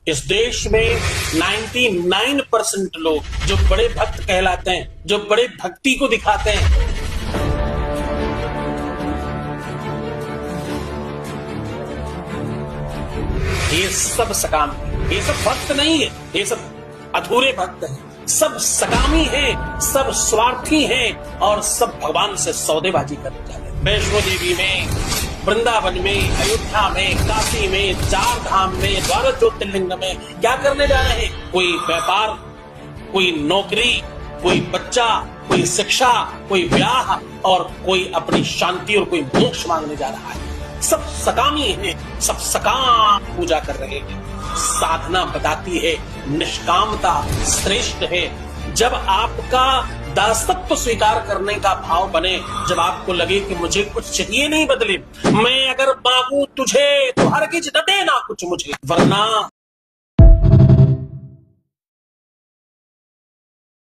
इस देश में 99% लोग जो बड़े भक्त कहलाते हैं, जो बड़े भक्ति को दिखाते हैं, ये सब सकाम है। ये सब भक्त नहीं है, ये सब अधूरे भक्त हैं, सब सकामी हैं, सब स्वार्थी हैं और सब भगवान से सौदेबाजी करने जा रहे हैं। वैष्णो देवी में, वृंदावन में, अयोध्या में, काशी में, चार धाम में, 12 ज्योतिर्लिंग में क्या करने जा रहे हैं? कोई व्यापार, कोई नौकरी, कोई बच्चा, कोई शिक्षा, कोई ब्याह और कोई अपनी शांति और कोई मोक्ष मांगने जा रहा है। सब सकामी है, सब सकाम पूजा कर रहे हैं। साधना बताती है निष्कामता श्रेष्ठ है। जब आपका दासत्व स्वीकार करने का भाव बने, जब आपको लगे कि मुझे कुछ चाहिए नहीं बदले, मैं अगर मांगू तुझे तो हरगिज न देना कुछ मुझे, वरना